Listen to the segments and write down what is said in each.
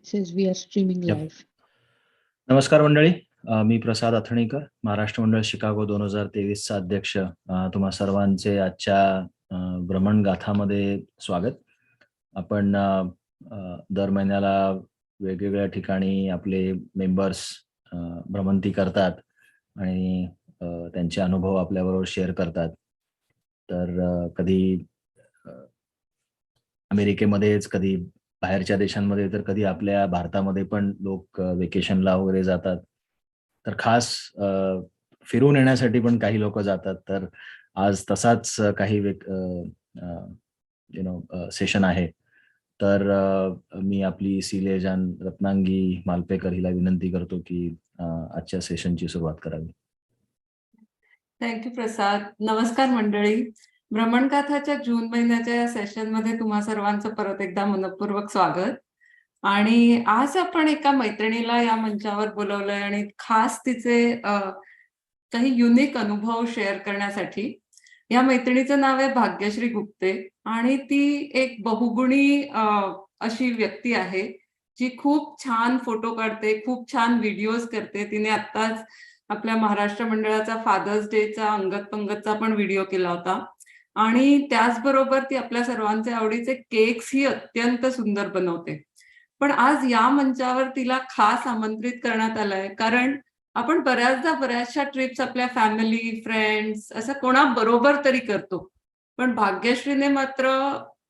says we are streaming live. नमस्कार मंडळी, मी प्रसाद अथणीकर, महाराष्ट्र मंडळ शिकागो 2023चा अध्यक्ष. तुम्हा सर्वांचे आजच्या भ्रमण गाथामध्ये स्वागत. आपण दर महिन्याला वेगवेगळ्या ठिकाणी आपले मेंबर्स भ्रमंती करतात आणि त्यांचे अनुभव आपल्याबरोबर शेअर करतात. तर कधी अमेरिकेमध्येच, कधी बाहेरच्या देशांमध्ये, तर कधी आपल्या भारतामध्ये पण लोक वेकेशनला वगैरे जातात. तर खास फिरून येण्यासाठी पण काही लोक जातात. तर आज तसाच काही सेशन आहे. तर मी आपली सिलेजान रत्नांगी मालपेकर हिला विनंती करतो की आजच्या सेशनची सुरुवात करावी. थँक्यू प्रसाद. नमस्कार मंडळी, भ्रमणगाथाच्या जून महिन्याच्या या सेशन मध्ये तुम्हा सर्वांचं परत एकदा मनपूर्वक स्वागत. आणि आज आपण एका मैत्रिणीला या मंचावर बोलवलंय आणि खास तिचे काही युनिक अनुभव शेअर करण्यासाठी. या मैत्रिणीचं नाव आहे भाग्यश्री गुप्ते आणि ती एक बहुगुणी अशी व्यक्ती आहे जी खूप छान फोटो काढते, खूप छान व्हिडिओज करते. तिने आत्ताच आपल्या महाराष्ट्र मंडळाचा फादर्स डेचा अंगत पंगतचा पण व्हिडिओ केला होता. आणि त्याचबरोबर ती आपल्या सर्वांचे आवडीचे केक्स ही अत्यंत सुंदर बनवते. पण आज या मंचावर तिला खास आमंत्रित करण्यात आलंय कारण आपण बऱ्याचशा ट्रिप्स आपल्या फॅमिली, फ्रेंड्स असं कोणाबरोबर तरी करतो. पण भाग्यश्रीने मात्र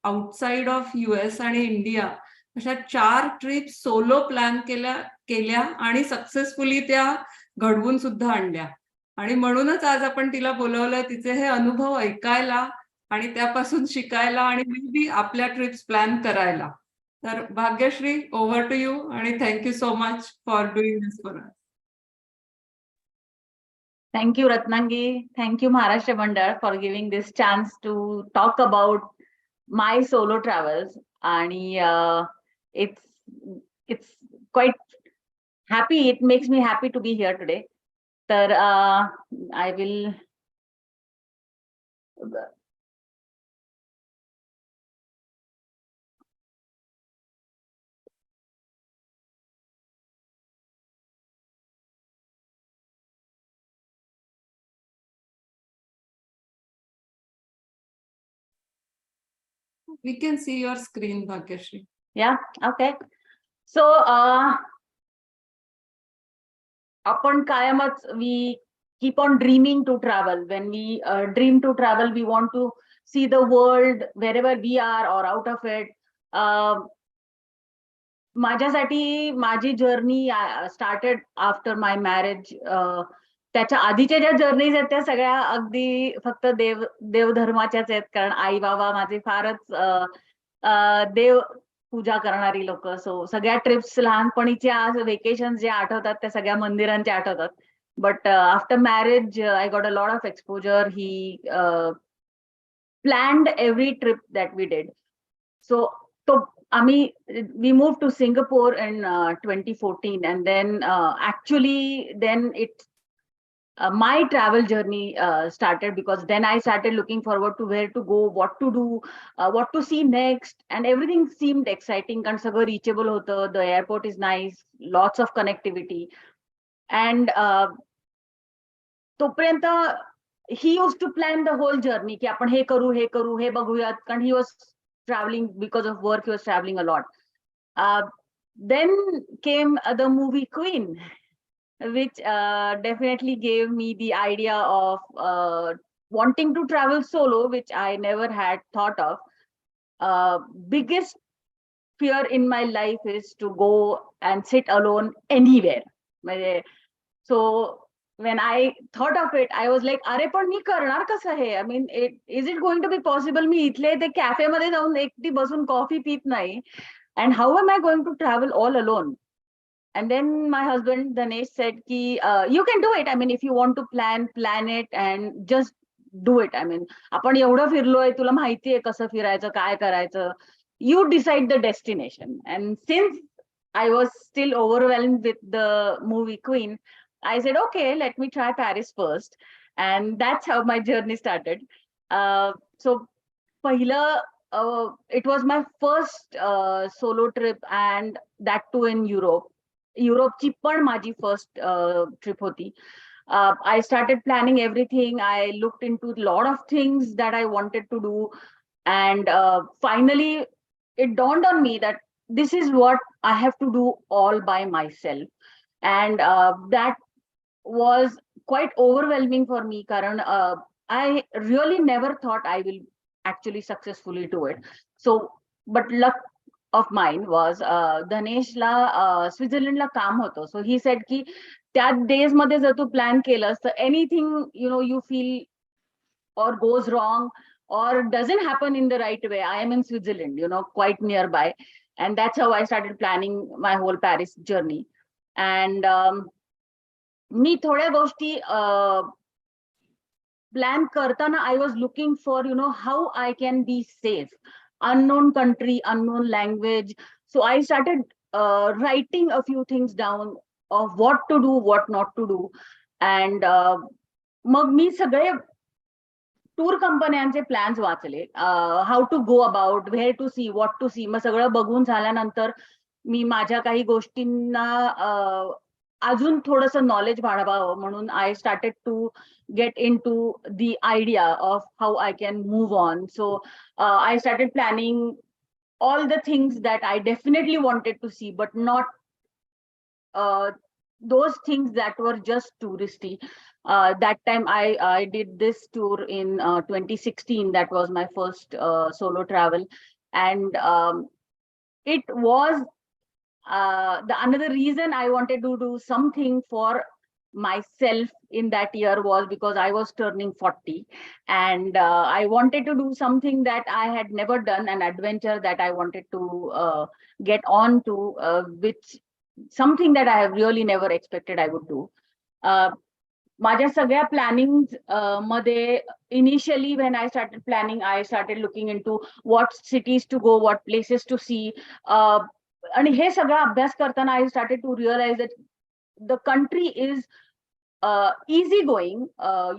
आउटसाइड ऑफ US आणि इंडिया अशा 4 ट्रिप्स सोलो प्लॅन केल्या आणि सक्सेसफुली त्या घडवून सुद्धा आणल्या. आणि म्हणूनच आज आपण तिला बोलवलंय तिचे हे अनुभव ऐकायला आणि त्यापासून शिकायला आणि मे बी आपल्या ट्रिप्स प्लॅन करायला. तर भाग्यश्री, ओव्हर टू यू आणि thank you so much for doing this for us. Thank you, Ratnangi. Thank you, Maharashtra Mandal, for giving this chance to talk about my solo travels. And it's quite happy. It makes me happy to be here today. But I will. We can see your screen, Bhagyashri. Yeah, okay. So, upon kayamats, we keep on dreaming to travel. When we dream to travel, we want to see the world wherever we are or out of it. माझ्यासाठी माझी journey started after my marriage. त्याच्या आधीच्या ज्या journeys आहेत त्या सगळ्या अगदी फक्त देवधर्माच्याच आहेत. कारण आई बाबा माझे फारच देव पूजा करणारी लोक. सो सगळ्या ट्रिप्स लहानपणीच्या वेकेशन जे आठवतात त्या सगळ्या मंदिरांच्या आठवतात. But after marriage I got a lot of exposure. He planned every trip that we did. So we moved to Singapore in 2014, and then actually then my travel journey started, because then I started looking forward to where to go, what to do, what to see next, and everything seemed exciting and सगळं reachable होतं. The airport is nice, lots of connectivity, and तोपर्यंत he used to plan the whole journey की आपण हे करू हे बघूयात. कारण he was traveling because of work, he was traveling a lot. Then came the movie Queen, which definitely gave me the idea of wanting to travel solo, which I never had thought of. Biggest fear in my life is to go and sit alone anywhere. So when I thought of it, I was like, अरे पण मी करणार कसं हे? I mean, is it going to be possible? मी इथले ते cafe मध्ये जाऊन एकटी बसून कॉफी पित नाही. And how am I going to travel all alone? And then my husband Danesh said ki you can do it. I mean, if you want to plan it and just do it. I mean, आपण एवढं फिरलोय, तुला माहितीये कसं फिरायचं, काय करायचं. You decide the destination. And since I was still overwhelmed with the movie Queen, I said, okay, let me try Paris first. And that's how my journey started. So पहिलं it was my first solo trip, and that too in Europe. Europeची पण माझी first trip होती. I started planning everything. I looked into a lot of things that I wanted to do, and finally it dawned on me that this is what I have to do all by myself. And that was quite overwhelming for me, Karan. I really never thought I will actually successfully do it. So, but luck of mine was Dhaneshla Switzerlandला काम होतं. So he said की त्या days मध्ये जर तू plan केलंस तर anything you feel or goes wrong or doesn't happen in the right way, I am in Switzerland, quite nearby. And that's how I started planning my whole Paris journey. And मी थोड्या गोष्टी plan करताना I was looking for, how I can be safe. Unknown country, unknown language. So I started writing a few things down of what to do, what not to do. And मग मी सगळे tour कंपन्यांचे plans वाचले, how to go about, where to see, what to see. मग सगळं बघून झाल्यानंतर मी माझ्या काही गोष्टींना अजून थोडंसं नॉलेज वाढवावं म्हणून I started to get into the idea of how I can move on. So I started planning all the things that I definitely wanted to see, but not those things that were just touristy. That time I did this tour in 2016. That was my first solo travel, and it was the another reason I wanted to do something for myself in that year was because I was turning 40, and I wanted to do something that I had never done, an adventure that I wanted to get on to, which something that I have really never expected I would do. माझ्या सगळ्या planning मध्ये initially when I started planning, I started looking into what cities to go, what places to see. आणि हे सगळा अभ्यास करताना I started to realize that the country is easy going.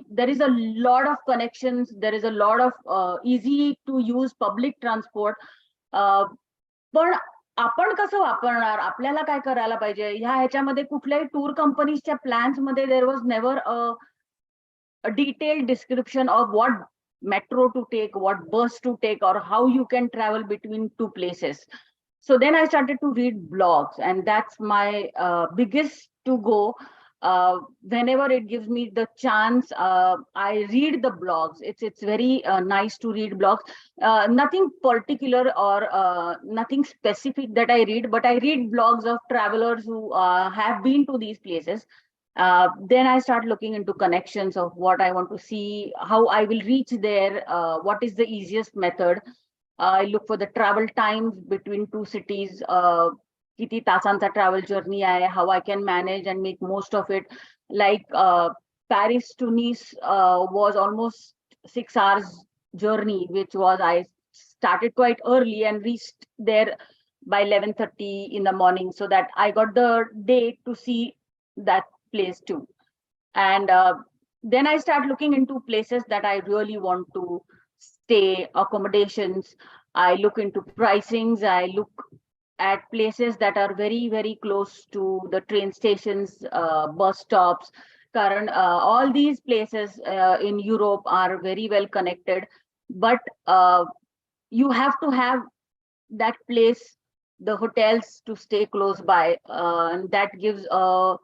There is a lot of connections. There is a lot of easy to use public transport. पण आपण कसं वापरणार, आपल्याला काय करायला पाहिजे, ह्याच्यामध्ये कुठल्याही टूर कंपनीच्या प्लॅन्स मध्ये there was never a detailed description of what metro to take, what bus to take, or how you can travel between two places. So then I started to read blogs, and that's my biggest to go. Whenever it gives me the chance, I read the blogs. It's very nice to read blogs. Nothing particular or nothing specific that I read, but I read blogs of travelers who have been to these places. Then I start looking into connections of what I want to see, how I will reach there, what is the easiest method. I look for the travel times between two cities, किती तासांचा travel journey आहे, how I can manage and make most of it. Like Paris to Nice was almost 6 hours journey, which was I started quite early and reached there by 11:30 in the morning, so that I got the day to see that place too. And then I start looking into places that I really want to stay, accommodations. I look into pricings. I look at places that are very, very close to the train stations, bus stops. Karan, all these places in Europe are very well connected, but you have to have that place, the hotels to stay close by, and that gives a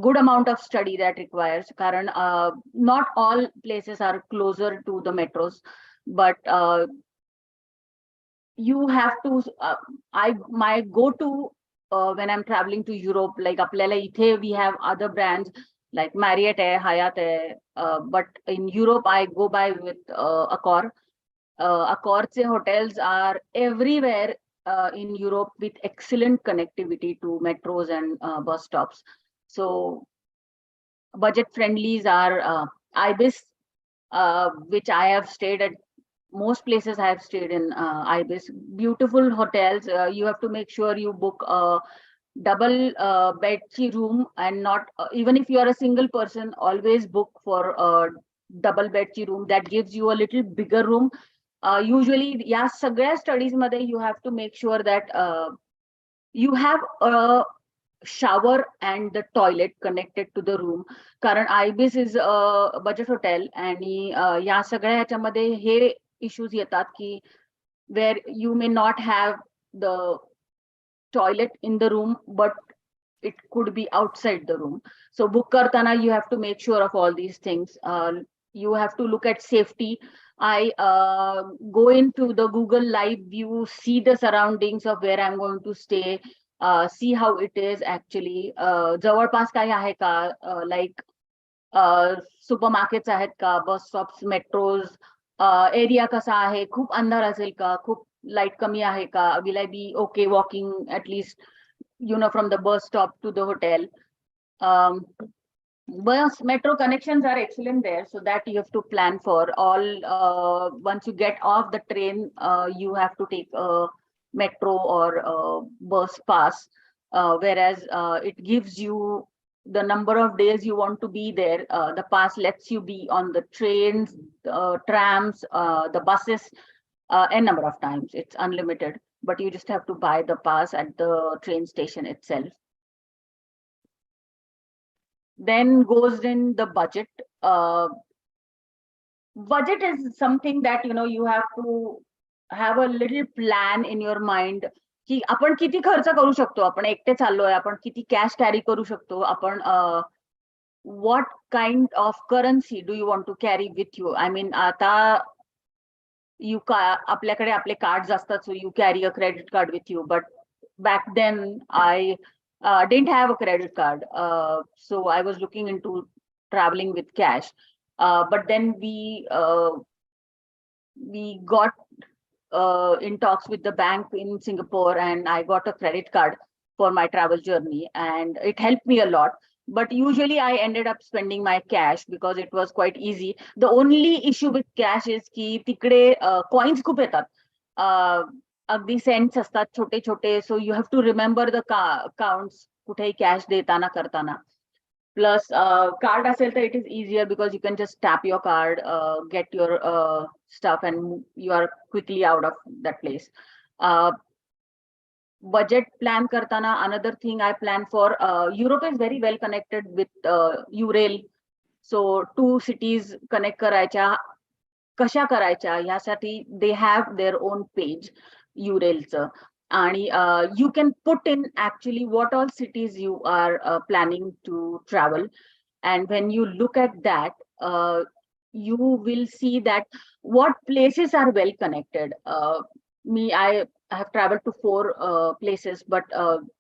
good amount of study that requires. Karan, not all places are closer to the metros, but you have to my go-to when I'm traveling to Europe, like आपल्याला इथे we have other brands like Marriott hai, Hyatt hai, but in Europe I go by with Accor. Accor's hotels are everywhere in Europe with excellent connectivity to metros and bus stops. So budget friendlies are Ibis, which I have stayed at. Most places I have stayed in Ibis. Beautiful hotels. You have to make sure you book a double bed room, and not even if you are a single person, always book for a double bed room. That gives you a little bigger room, Usually या सगळ्या studies मध्ये you have to make sure that you have a shower and the toilet connected to the room. कारण IBIS is a budget hotel आणि या सगळ्या ह्याच्यामध्ये हे issues येतात की where you may not have the toilet in the room, but it could be outside the room. So book kartana, you have to make sure of all these things. You have to look at safety. I go into the Google Live View, see the surroundings of where I'm going to stay, see how it is actually. जवळपास काही आहे का, like supermarkets आहेत का, bus stops, metros, area कसा आहे, खूप अंधार असेल का, खूप लाईट कमी आहे का, will I be okay walking at least, you know, from the bus stop to the hotel. Bus metro connections are excellent there, so that you have to plan for all. Once you get off the train, you have to take a metro or a bus pass, whereas it gives you the number of days you want to be there. The pass lets you be on the trains, trams, the buses, n number of times. It's unlimited, but you just have to buy the pass at the train station itself. Then goes in the budget. Budget is something that, you know, you have to have a little plan in your mind की आपण किती खर्च करू शकतो, आपण एकटे चाललोय, आपण किती कॅश कॅरी करू शकतो, आपण what kind of currency do you want to carry with you. I mean, आता आपल्याकडे आपले कार्ड्स असतात, so you carry a credit card with you, but back then I didn't have a credit card, so I was looking into traveling with cash, but then we got in talks with the bank in Singapore, and I got a credit card for my travel journey, and it helped me a lot. But usually I ended up spending my cash because it was quite easy. The only issue with cash is की तिकडे coins खूप येतात, अगदी cents असतात छोटे छोटे, so you have to remember the counts कुठेही cash देताना करताना. Plus card असेल तर it is easier because you can just tap your card, get your stuff, and you are quickly out of that place. Budget plan kartana, another thing I plan for, Europe is very well connected with Eurail. So 2 cities connect करायच्या, कशा करायच्या यासाठी they have their own page, Eurailचं. आणि you can put in actually what all cities you are planning to travel. And when you look at that, you will see that what places are well connected. I have traveled to 4 places, but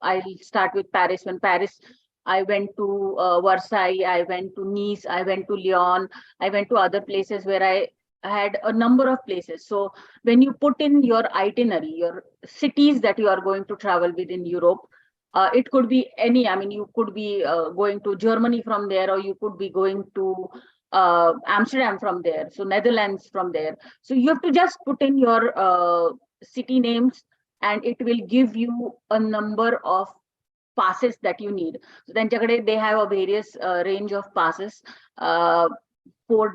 I'll start with Paris. When Paris, I went to Versailles, I went to Nice, I went to Lyon, I went to other places where I had a number of places. So when you put in your itinerary, your cities that you are going to travel within Europe, it could be any, I mean, you could be going to Germany from there, or you could be going to Amsterdam from there, so Netherlands from there. So you have to just put in your city names, and it will give you a number of passes that you need. So त्यांच्याकडे they have a various range of passes. 4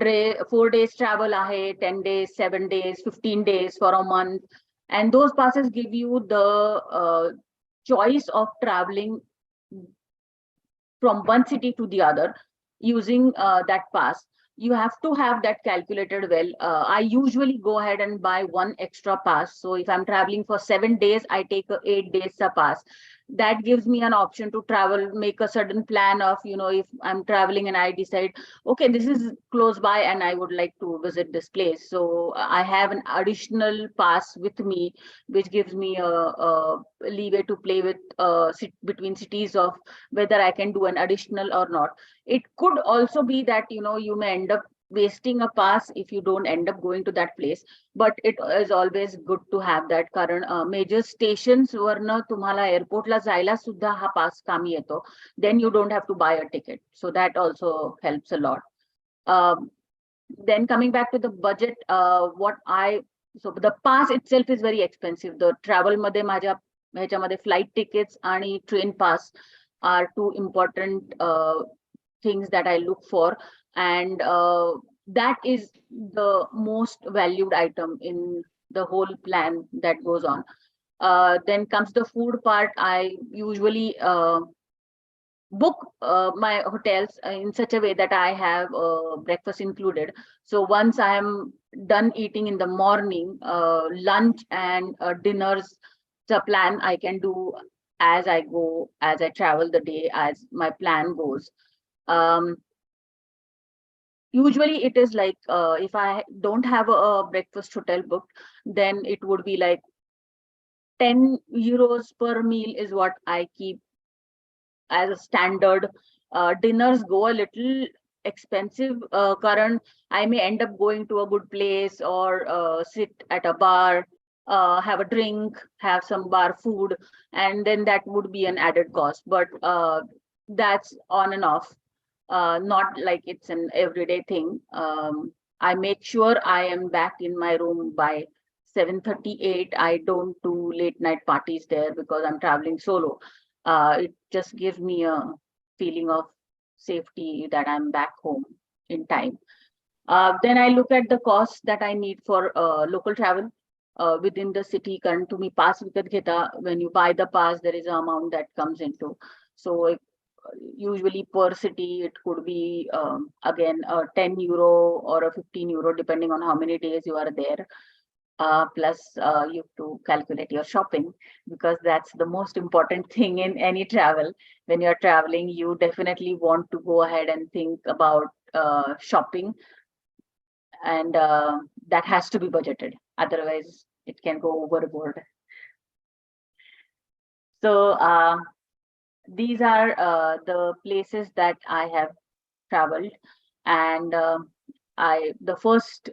days travel आहे, 10 days, 7 days, 15 days, for a month, and those passes give you the choice of traveling from one city to the other using that pass. You have to have that calculated well. I usually go ahead and buy 1 extra pass. So if I'm traveling for 7 days, I take a 8 days pass. That gives me an option to travel, make a sudden plan of, you know, if I'm traveling and I decide, okay, this is close by and I would like to visit this place. So I have an additional pass with me, which gives me a leeway to play with between cities of whether I can do an additional or not. It could also be that, you know, you may end up wasting a pass if you don't end up going to that place, but it is always good to have that. कारण major stations वरनं तुम्हाला airportला जायला सुद्धा हा pass कामी येतो. Then you don't have to buy a ticket, so that also helps a lot. Then coming back to the budget, so the pass itself is very expensive. The travel मध्ये माझ्या ह्याच्यामध्ये flight tickets आणि train pass are 2 important things that I look for. And that is the most valued item in the whole plan that goes on. Then comes the food part. I usually book my hotels in such a way that I have breakfast included. So once I am done eating in the morning, lunch and dinners, the plan I can do as I go, as I travel the day, as my plan goes. Um, Usually it is like if I don't have a breakfast hotel booked, then it would be like 10 euros per meal is what I keep as a standard. Dinners go a little expensive. Karan, I may end up going to a good place or sit at a bar, have a drink, have some bar food, and then that would be an added cost. But that's on and off, not like it's an everyday thing. I make sure I am back in my room by 7:38. I don't do late night parties there because I'm traveling solo. It just gives me a feeling of safety that I'm back home in time. Then I look at the costs that I need for local travel within the city. Current to me pass vikat gheta. When you buy the pass, there is an amount that comes into. So usually per city, it could be again a 10 euro or a 15 euro, depending on how many days you are there. Plus, you have to calculate your shopping because that's the most important thing in any travel. When you're traveling, you definitely want to go ahead and think about shopping, and that has to be budgeted. Otherwise, it can go overboard. So these are the places that I have traveled, and the first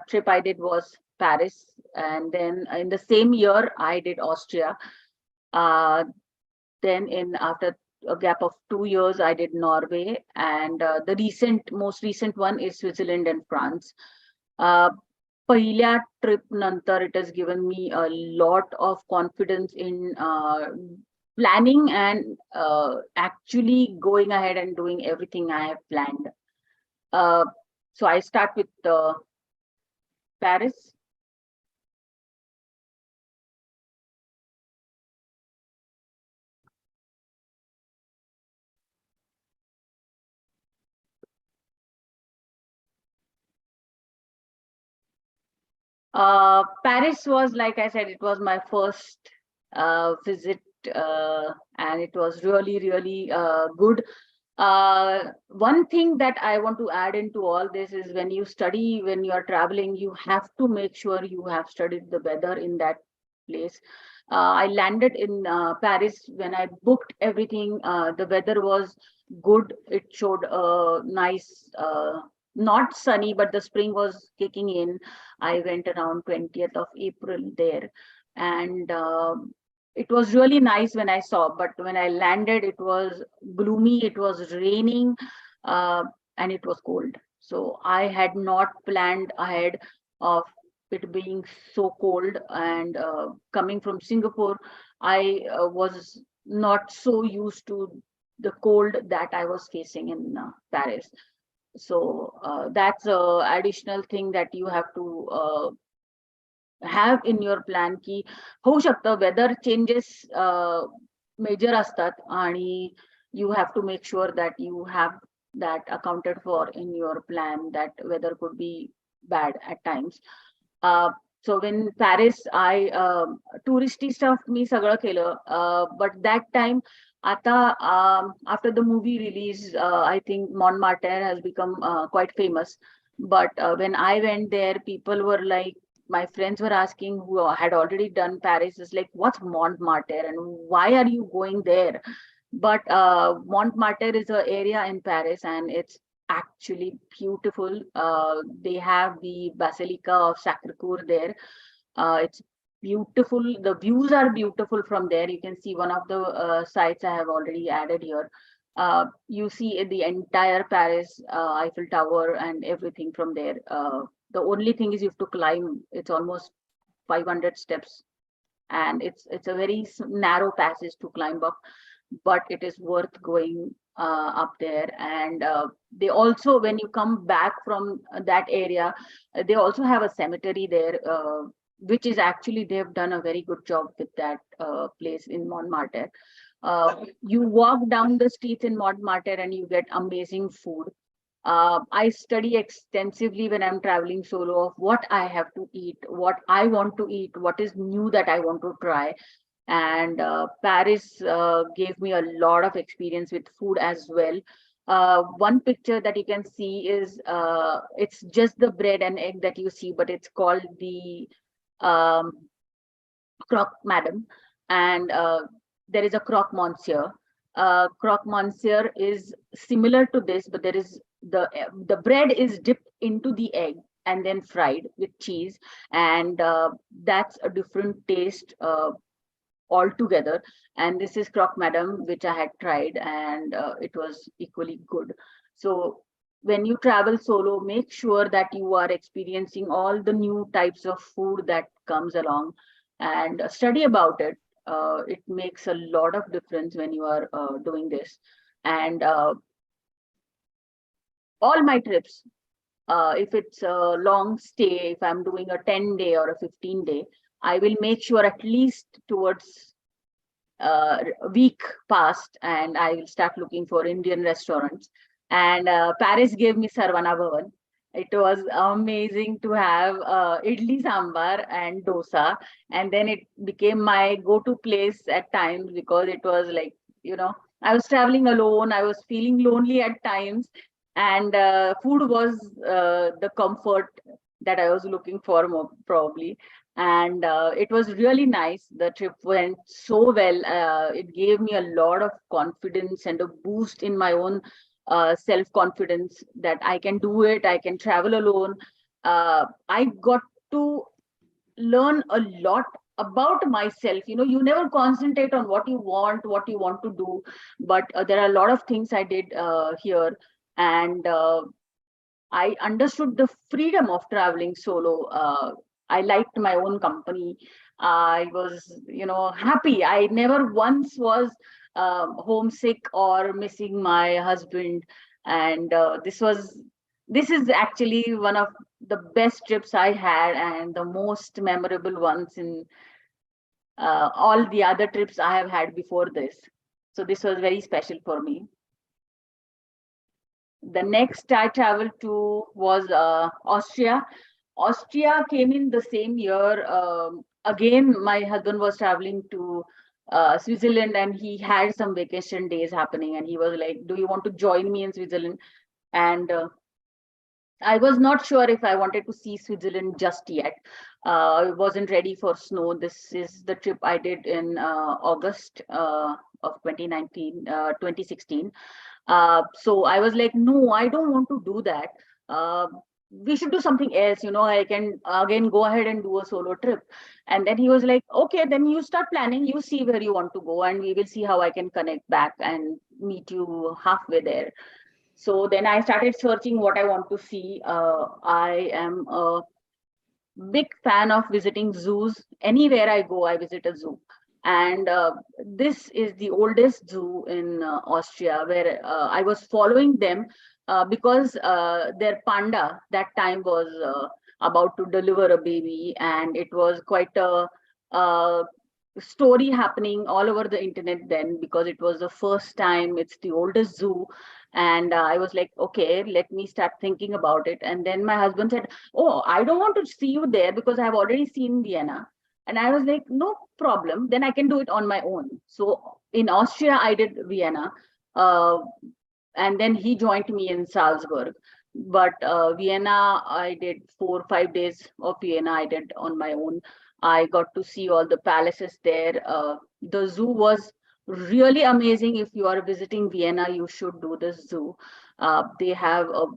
trip I did was Paris, and then in the same year I did Austria. Uh, then in after a gap of 2 years, I did Norway, and the most recent one is Switzerland and France. पहिल्या trip नंतर it has given me a lot of confidence in planning and actually going ahead and doing everything I have planned. So I start with Paris. Paris was, like I said, it was my first visit, and it was really, really good. One thing that I want to add into all this is when you study, when you are traveling, you have to make sure you have studied the weather in that place. I landed in Paris. When I booked everything, the weather was good. It showed a nice, not sunny, but the spring was kicking in. I went around 20th of April there, and it was really nice when I saw, but when I landed, it was gloomy, it was raining, and it was cold. So I had not planned ahead of it being so cold. And coming from Singapore, I was not so used to the cold that I was facing in Paris. So that's a additional thing that you have to have in your plan की होऊ शकतं weather changes major असतात आणि you have to make sure that you have that accounted for in your plan, that weather could be bad at times. So in Paris, I touristy stuff मी सगळं केलं, but that time आता after the movie release, I think Montmartre has become quite famous. But when I went there, people were like, my friends were asking who had already done Paris, is like, what's Montmartre and why are you going there? But Montmartre is an area in Paris and it's actually beautiful. They have the Basilica of Sacre-Cœur there. It's beautiful. The views are beautiful from there. You can see one of the sites I have already added here. You see the entire Paris, Eiffel Tower and everything from there. The only thing is you have to climb. It's almost 500 steps, and it's a very narrow passage to climb up, but it is worth going up there. And they also, when you come back from that area, they also have a cemetery there, which is actually, they've done a very good job with that place in Montmartre. You walk down the streets in Montmartre and you get amazing food. I study extensively when I'm traveling solo of what I have to eat, what I want to eat, what is new that I want to try. And Paris gave me a lot of experience with food as well. One picture that you can see is it's just the bread and egg that you see, but it's called the um, croque madam, and there is a croque monsieur. Croque monsieur is similar to this, but there is the bread is dipped into the egg and then fried with cheese, and that's a different taste altogether. And this is croque madam, which I had tried, and it was equally good. So when you travel solo, make sure that you are experiencing all the new types of food that comes along, and study about it. It makes a lot of difference when you are doing this. And all my trips, if it's a long stay, if I'm doing a 10-day or a 15-day, I will make sure at least towards a week passed, and I will start looking for Indian restaurants. And Paris gave me Sarvana Bhavan. It was amazing to have idli sambar and dosa, and then it became my go-to place at times, because it was like, I was traveling alone, I was feeling lonely at times, and food was the comfort that I was looking for more, probably. And it was really nice. The trip went so well. It gave me a lot of confidence and a boost in my own self-confidence that I can do it, I can travel alone. I got to learn a lot about myself. You never concentrate on what you want to do, but there are a lot of things I did here. And I understood the freedom of traveling solo. I liked my own company. I was, happy. I never once was homesick or missing my husband. And this is actually one of the best trips I had, and the most memorable ones in all the other trips I have had before this. So this was very special for me. The next I traveled to was Austria. Austria came in the same year. Again, my husband was traveling to Switzerland, and he had some vacation days happening, and he was like, "Do you want to join me in Switzerland?" And I was not sure if I wanted to see Switzerland just yet. I wasn't ready for snow. This is the trip I did in August of 2016. So I was like, no, I don't want to do that. We should do something else. I can again go ahead and do a solo trip. And then he was like, okay, then you start planning, you see where you want to go, and we will see how I can connect back and meet you halfway there. So then I started searching what I want to see. I am a big fan of visiting zoos. Anywhere I go, I visit a zoo. And this is the oldest zoo in Austria, where I was following them because their panda that time was about to deliver a baby, and it was quite a story happening all over the internet then, because it was the first time, it's the oldest zoo. And I was like, okay, let me start thinking about it. And then my husband said, oh, I don't want to see you there because I've already seen Vienna. And I was like, no problem, then I can do it on my own. So in Austria, I did Vienna. And then he joined me in Salzburg. But Vienna, I did 4 or 5 days of Vienna, I did on my own. I got to see all the palaces there. The zoo was really amazing. If you are visiting Vienna, you should do this zoo. They have a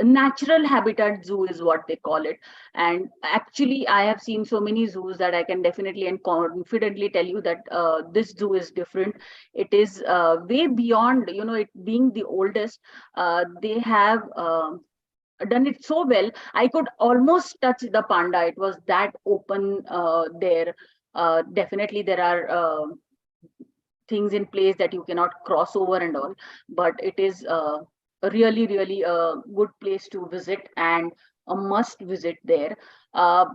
natural habitat zoo is what they call it. And actually, I have seen so many zoos that I can definitely and confidently tell you that this zoo is different. It is way beyond, it being the oldest. They have done it so well. I could almost touch the panda. It was that open there. Definitely, there are things in place that you cannot cross over and all, but it is really a good place to visit and a must visit there. Uh,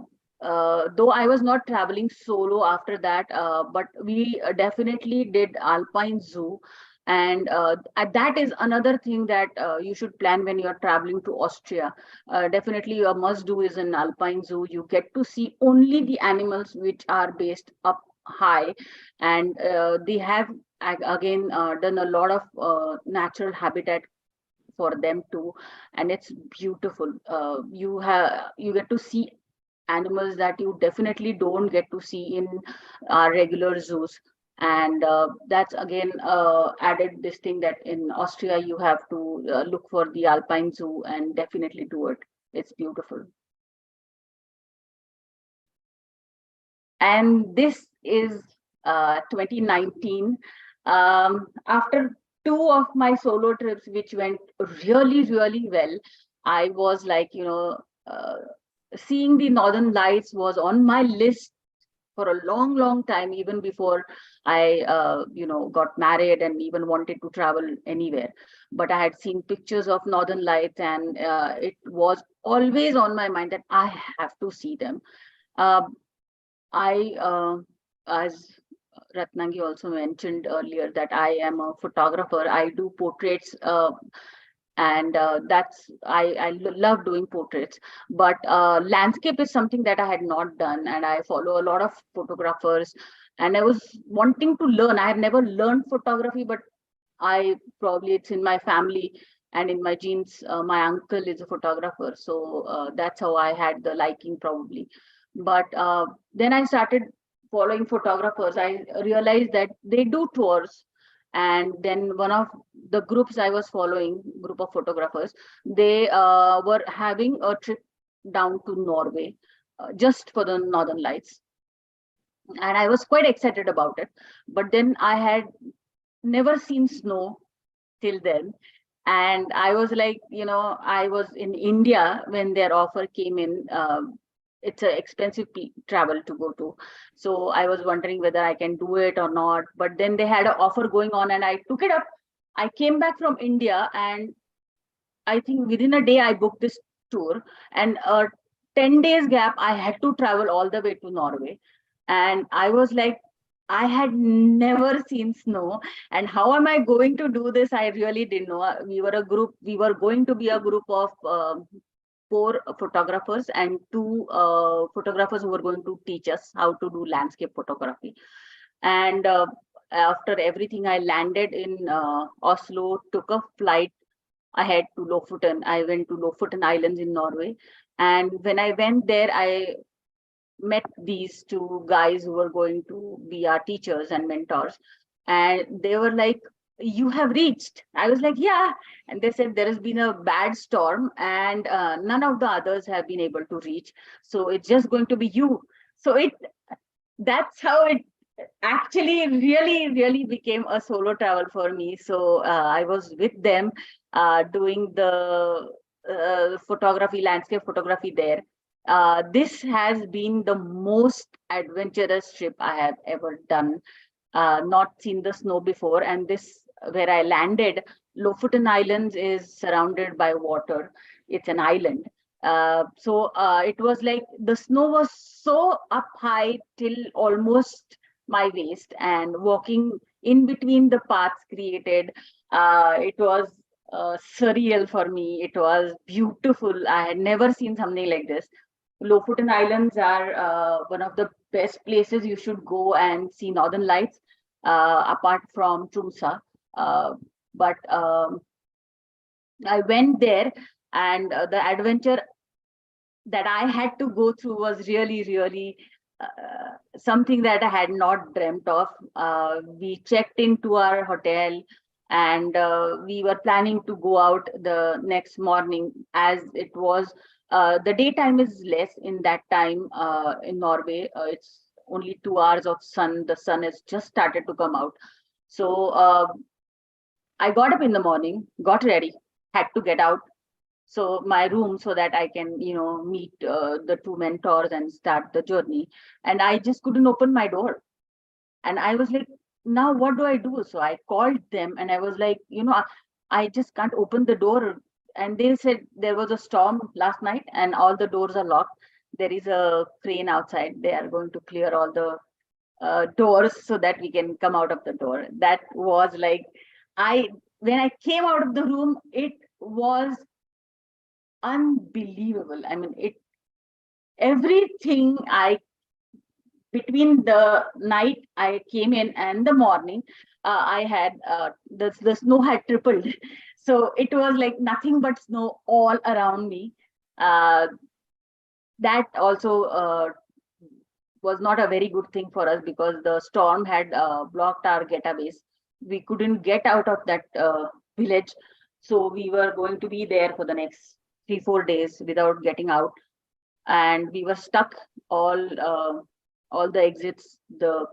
though I was not traveling solo after that, but we definitely did Alpine Zoo. And that is another thing that you should plan when you're traveling to Austria. Definitely a must do is an Alpine Zoo. You get to see only the animals which are based up high, and they have again done a lot of natural habitat for them too, and it's beautiful. You get to see animals that you definitely don't get to see in our regular zoos. And that's again added this thing that in Austria you have to look for the Alpine Zoo and definitely do it. It's beautiful. And this is 2019. After two of my solo trips, which went really well, I was like, seeing the Northern Lights was on my list for a long time, even before I, got married and even wanted to travel anywhere. But I had seen pictures of Northern Lights, and it was always on my mind that I have to see them. Uh, as Ratnangi also mentioned earlier, that I am a photographer. I do portraits, and I love doing portraits. But landscape is something that I had not done, and I follow a lot of photographers. And I was wanting to learn. I have never learned photography, but it's in my family and in my genes. My uncle is a photographer, so that's how I had the liking probably. But then I started following photographers. I realized that they do tours, and then one of the groups I was following, group of photographers, they were having a trip down to Norway just for the Northern Lights, and I was quite excited about it. But then I had never seen snow till then. And I was like, I was in India when their offer came in. It's an expensive travel to go to. So I was wondering whether I can do it or not. But then they had an offer going on and I took it up. I came back from India, and I think within a day I booked this tour. And 10 days gap, I had to travel all the way to Norway. And I was like, I had never seen snow, and how am I going to do this? I really didn't know. We were going to be a group of 4 photographers and 2 photographers who were going to teach us how to do landscape photography. And after everything, I landed in Oslo, took a flight ahead to Lofoten. I went to Lofoten Islands in Norway. And when I went there, I met these 2 guys who were going to be our teachers and mentors. And they were like, "You have reached." I was like, "Yeah." And they said, "There has been a bad storm, and none of the others have been able to reach. So it's just going to be you." So that's how it actually really became a solo travel for me. So I was with them doing the landscape photography there. This has been the most adventurous trip I have ever done. Not seen the snow before, and this where I landed, Lofoten Islands is surrounded by water. It's an island. So it was like the snow was so up high till almost my waist, and walking in between the paths created, it was surreal for me. It was beautiful. I had never seen something like this. Lofoten Islands are one of the best places you should go and see Northern Lights, apart from Tromsø. But I went there, and the adventure that I had to go through was really something that I had not dreamt of. We checked into our hotel, and we were planning to go out the next morning, as it was the daytime is less in that time in Norway. It's only 2 hours of sun. The sun has just started to come out. So I got up in the morning, got ready, had to get out so my room so that I can, meet the 2 mentors and start the journey. And I just couldn't open my door. And I was like, now what do I do? So I called them and I was like, I just can't open the door. And they said there was a storm last night and all the doors are locked. There is a crane outside. They are going to clear all the doors so that we can come out of the door. That was like, when I came out of the room, it was unbelievable. I mean, everything between the night I came in and the morning, I had the snow had tripled. So it was like nothing but snow all around me. Uh, that also was not a very good thing for us because the storm had blocked our getaways. We couldn't get out of that village. So we were going to be there for the next 3-4 days without getting out. And we were stuck. All the exits, the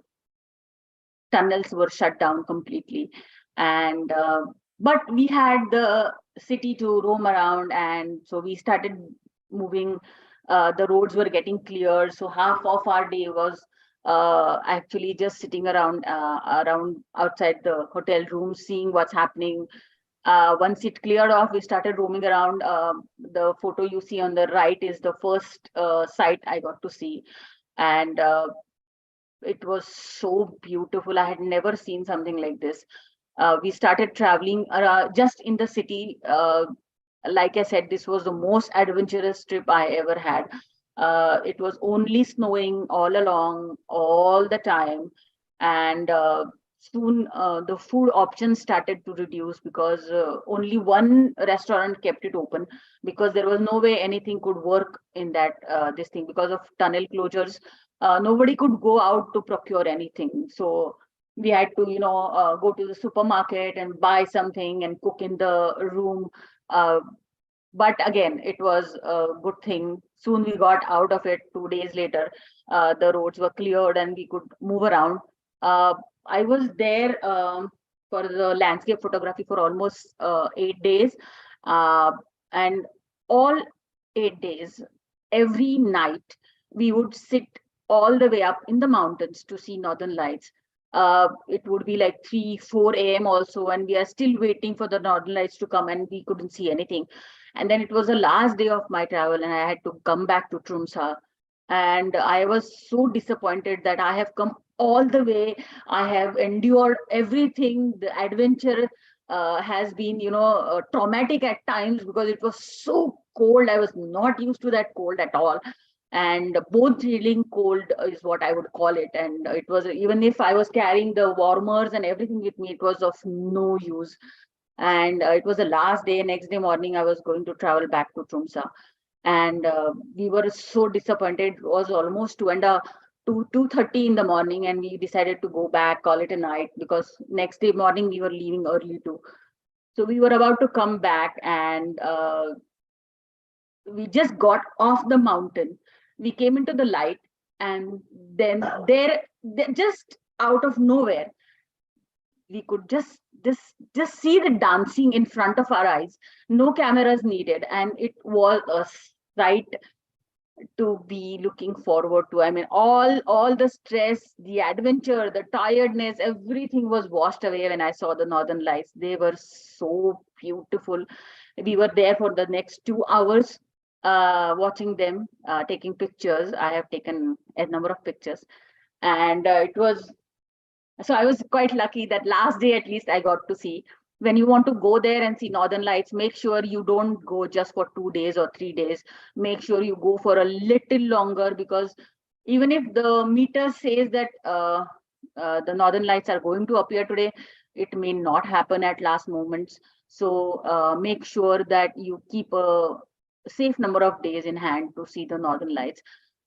tunnels were shut down completely. And but we had the city to roam around, and so we started moving. The roads were getting cleared, so half of our day was actually just sitting around outside the hotel room, seeing what's happening. Once it cleared off, we started roaming around. The photo you see on the right is the first site I got to see, and it was so beautiful. I had never seen something like this. We started traveling just in the city. Like I said, this was the most adventurous trip I ever had. It was only snowing all along, all the time. And soon the food options started to reduce because only one restaurant kept it open because there was no way anything could work in that this thing because of tunnel closures. Nobody could go out to procure anything. So we had to, go to the supermarket and buy something and cook in the room. Uh, but again, it was a good thing. Soon we got out of it. 2 days later, the roads were cleared and we could move around. Uh, I was there for the landscape photography for almost 8 days. Uh, and all 8 days, every night, we would sit all the way up in the mountains to see northern lights. It would be like 3-4 a.m. also, and we are still waiting for the northern lights to come, and we couldn't see anything. And then it was the last day of my travel, and I had to come back to Tromsø. And I was so disappointed that I have come all the way. I have endured everything. The adventure has been, traumatic at times because it was so cold. I was not used to that cold at all, and bone chilling cold is what I would call it. And it was, even if I was carrying the warmers and everything with me, it was of no use. And it was the last day. Next day morning, I was going to travel back to Tromsø, and we were so disappointed. It was almost 2:30 in the morning, and we decided to go back, call it a night, because next day morning we were leaving early too. So we were about to come back, and we just got off the mountain. We came into the light, and then there just out of nowhere, we could just see the dancing in front of our eyes. No cameras needed, and it was a sight to be looking forward to. I mean, all the stress, the adventure, the tiredness, everything was washed away when I saw the northern lights. They were so beautiful. We were there for the next 2 hours, watching them, taking pictures. I have taken a number of pictures, and it was, so I was quite lucky that last day at least I got to see. When you want to go there and see northern lights, make sure you don't go just for 2 days or 3 days. Make sure you go for a little longer, because even if the meter says that the northern lights are going to appear today, it may not happen at last moments. So make sure that you keep a safe number of days in hand to see the northern lights.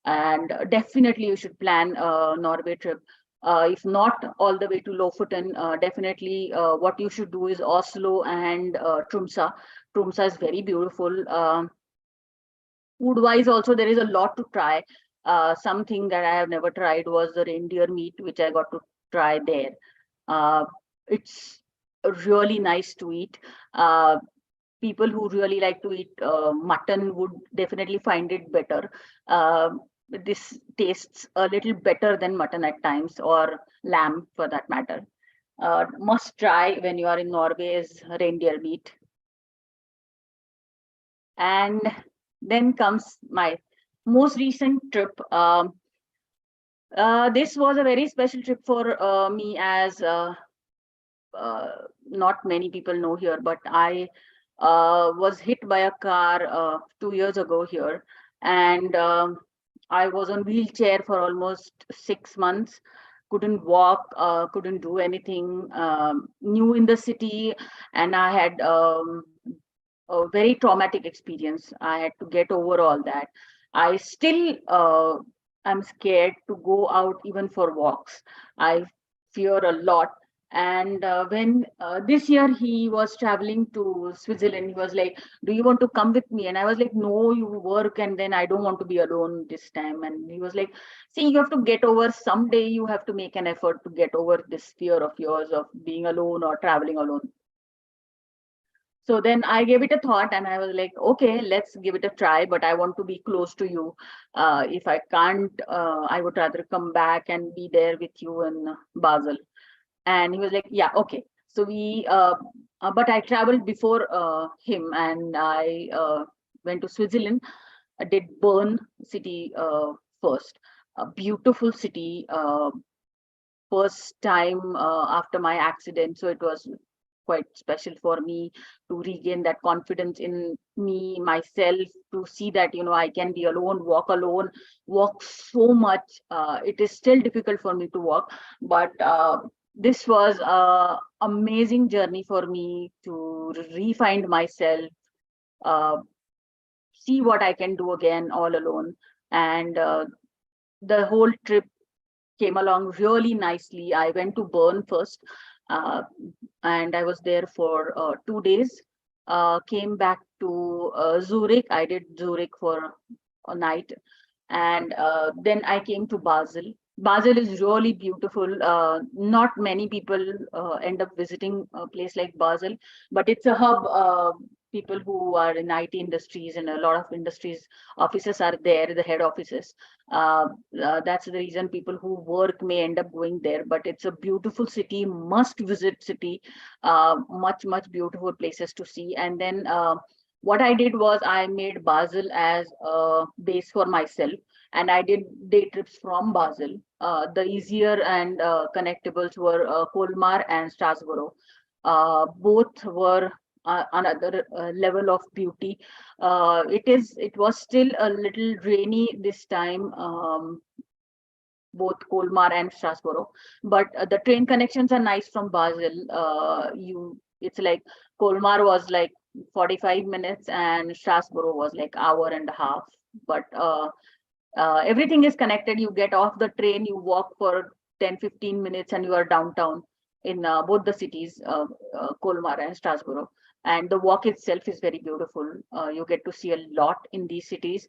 And definitely you should plan a Norway trip. If not all the way to Lofoten, definitely what you should do is Oslo and Tromsø. Tromsø is very beautiful. Food-wise also, there is a lot to try. Something that I have never tried was the reindeer meat, which I got to try there. It's really nice to eat. People who really like to eat mutton would definitely find it better. this tastes a little better than mutton at times, or lamb for that matter. Must try when you are in Norway is reindeer meat. And then comes my most recent trip. This was a very special trip for me, as not many people know here, but I was hit by a car 2 years ago here, and I was on wheelchair for almost 6 months. Couldn't walk, couldn't do anything. New in the city, and I had a very traumatic experience. I had to get over all that. I still am scared to go out even for walks. I fear a lot. And when this year he was traveling to Switzerland, he was like, "Do you want to come with me?" And I was like, "No, you work, and then I don't want to be alone this time." And he was like, "See, you have to get over. Someday you have to make an effort to get over this fear of yours of being alone or traveling alone." So then I gave it a thought, and I was like, okay, let's give it a try, but I want to be close to you. If I can't, I would rather come back and be there with you in Basel. And he was like, yeah, okay. So but I traveled before him, and I went to Switzerland. I did Bern city first. A beautiful city. First time after my accident. So it was quite special for me to regain that confidence in me, myself, to see that, I can be alone, walk so much. It is still difficult for me to walk, but this was a amazing journey for me to re-find myself, uh, see what I can do again all alone. And the whole trip came along really nicely. I went to Bern first, uh, and I was there for 2 days. Came back to Zurich. I did Zurich for a night, and then I came to Basel. Basel is really beautiful. Not many people end up visiting a place like Basel, but it's a hub. People who are in IT industries, and a lot of industries offices are there, the head offices. That's the reason people who work may end up going there. But it's a beautiful city, must visit city. Much beautiful places to see. And then what I did was I made Basel as a base for myself, and I did day trips from Basel. The easier and connectables were Colmar and Strasbourg. Both were another level of beauty. It was still a little rainy this time, both Colmar and Strasbourg, but the train connections are nice from Basel. It's like Colmar was like 45 minutes, and Strasbourg was like hour and a half. But everything is connected. You get off the train, you walk for 10-15 minutes, and you are downtown in both the cities, Colmar and Strasbourg. And the walk itself is very beautiful. You get to see a lot in these cities.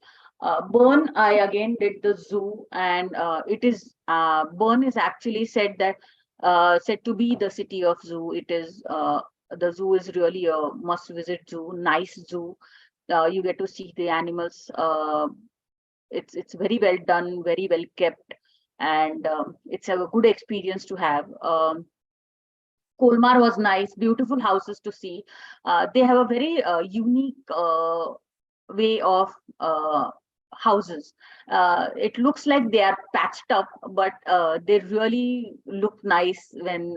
Bern, I again did the zoo, and Bern is actually said to be the city of zoo. It is the zoo is really a must-visit zoo, nice zoo. You get to see the animals. It's very well done, very well kept, and it's a good experience to have. Colmar was nice, beautiful houses to see. They have a very unique way of houses. It looks like they are patched up, but they really look nice when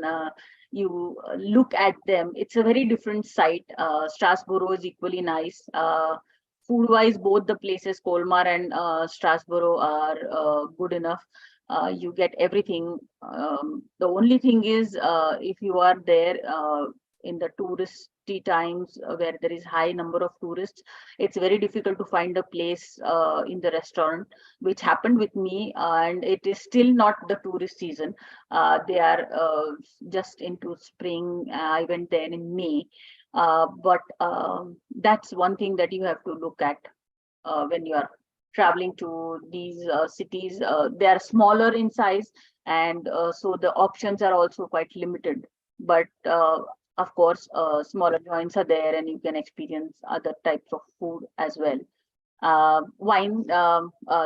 you look at them. It's a very different sight. Strasbourg is equally nice. Food-wise, both the places, Colmar and Strasbourg, are good enough. You get everything. The only thing is, if you are there in the touristy times where there is high number of tourists, it's very difficult to find a place in the restaurant, which happened with me, and it is still not the tourist season. They are just into spring. I went there in May. But that's one thing that you have to look at when you are traveling to these cities. They are smaller in size, and so the options are also quite limited. But of course, smaller joints are there, and you can experience other types of food as well. Wine,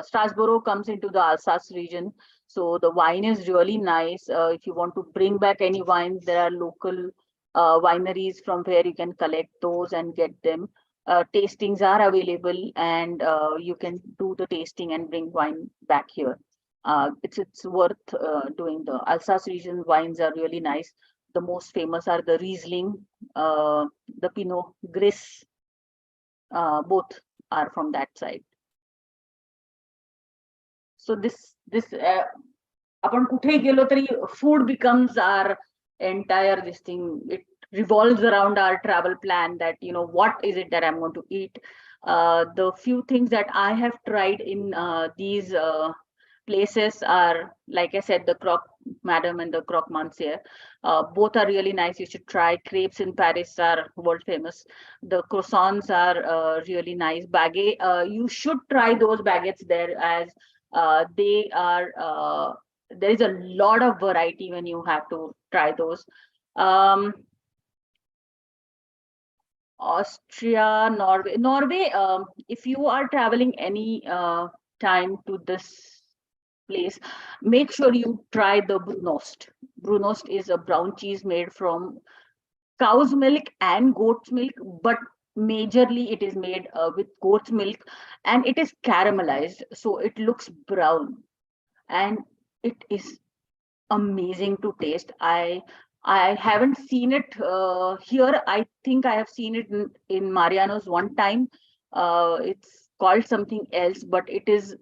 Strasbourg comes into the Alsace region. So the wine is really nice. If you want to bring back any wines, there are local wineries from where you can collect those and get them. Tastings are available, and you can do the tasting and bring wine back here. It's worth doing. The Alsace region wines are really nice. The most famous are the Riesling, the Pinot Gris. Both are from that side. So this upon kuthei gelo tari food becomes our entire this thing. It revolves around our travel plan, that what is it that I'm going to eat. The few things that I have tried in these places are, like I said, the croque madam and the croque monsieur. Both are really nice. You should try. Crepes in Paris are world famous. The croissants are really nice. Baguette, you should try those baguettes there, as they are there is a lot of variety when you have to try those. Austria, Norway. If you are traveling any time to this place, make sure you try the Brunost. Brunost is a brown cheese made from cow's milk and goat's milk, but majorly it is made with goat's milk, and it is caramelized, so it looks brown, and it is amazing to taste. I haven't seen it here. I think I have seen it in Mariano's one time. It's called something else, but it is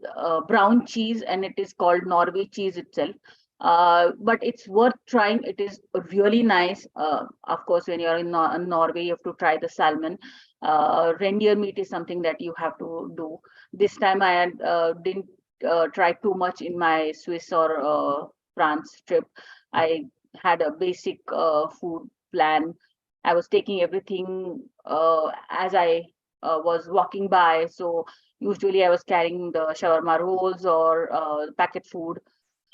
brown cheese, and it is called Norway cheese itself. But it's worth trying. It is really nice. Of course, when you're in Norway, you have to try the salmon. Reindeer meat is something that you have to do. This time I didn't try too much in my Swiss or France trip. I had a basic food plan. I was taking everything as I was walking by. So usually I was carrying the shawarma rolls or packet food,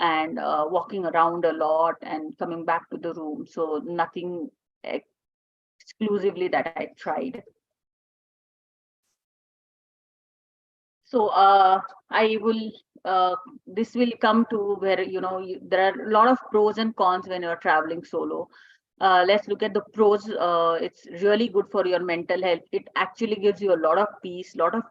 and walking around a lot and coming back to the room. So nothing exclusively that I tried. So I will, this will come to where, there are a lot of pros and cons when you're traveling solo. Let's look at the pros. It's really good for your mental health. It actually gives you a lot of peace, lot of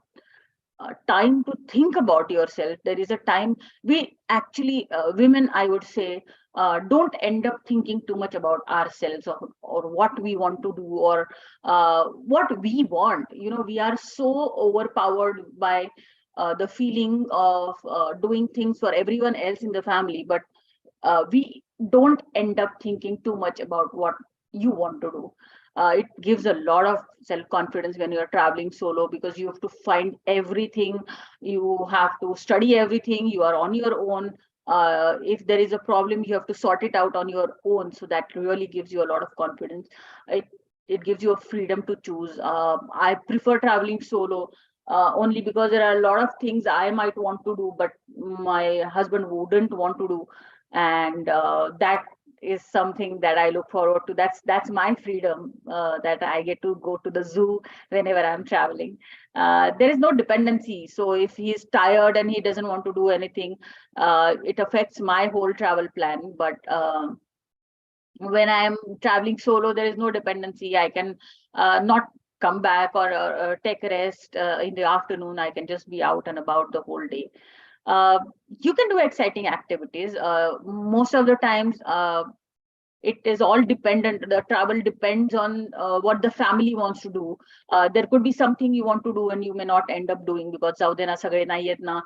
time to think about yourself. There is a time we actually, women, I would say, don't end up thinking too much about ourselves, or what we want to do, or what we want. We are so overpowered by the feeling of doing things for everyone else in the family, but we don't end up thinking too much about what you want to do. It gives a lot of self-confidence when you're traveling solo, because you have to find everything, you have to study everything, you are on your own. If there is a problem, you have to sort it out on your own. So that really gives you a lot of confidence. It gives you a freedom to choose. I prefer traveling solo only because there are a lot of things I might want to do, but my husband wouldn't want to do. And that is something that I look forward to. That's my freedom, that I get to go to the zoo whenever I'm traveling. There is no dependency. So if he's tired and he doesn't want to do anything, it affects my whole travel plan. But when I'm traveling solo, there is no dependency. I can not come back or take a rest in the afternoon. I can just be out and about the whole day. You can do exciting activities. Most of the times, it is all dependent. The travel depends on what the family wants to do. There could be something you want to do and you may not end up doing, because जाऊ दे ना, सगळे नाही येत ना,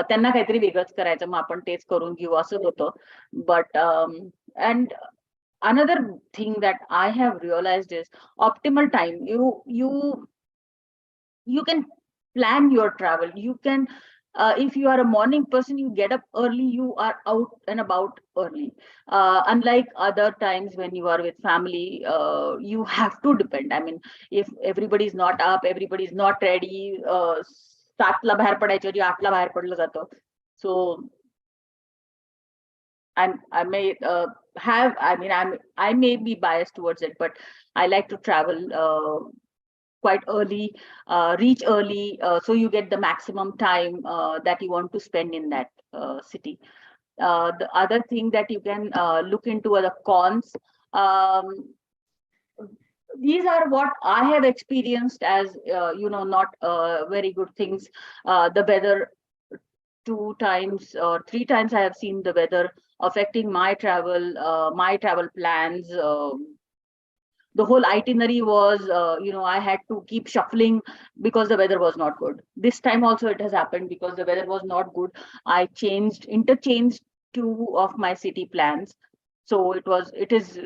त्यांना काहीतरी वेगळंच करायचं, मग आपण तेच करून घेऊ असं होतं. But and another thing that I have realized is optimal time. You can plan your travel. You can, if you are a morning person, you get up early, you are out and about early. Unlike other times when you are with family, you have to depend. I mean, if everybody is not up, everybody is not ready, 7ला बाहेर पडायच्या ऐवजी 8ला बाहेर पडलं जातं. So I may have, I mean, I may be biased towards it, but I like to travel quite early, reach early, so you get the maximum time that you want to spend in that city. The other thing that you can look into are the cons. Um, these are what I have experienced as not very good things. The weather, 2 times or 3 times I have seen the weather affecting my travel plans. The whole itinerary was, I had to keep shuffling because the weather was not good. This time also it has happened because the weather was not good. I interchanged 2 of my city plans. So it is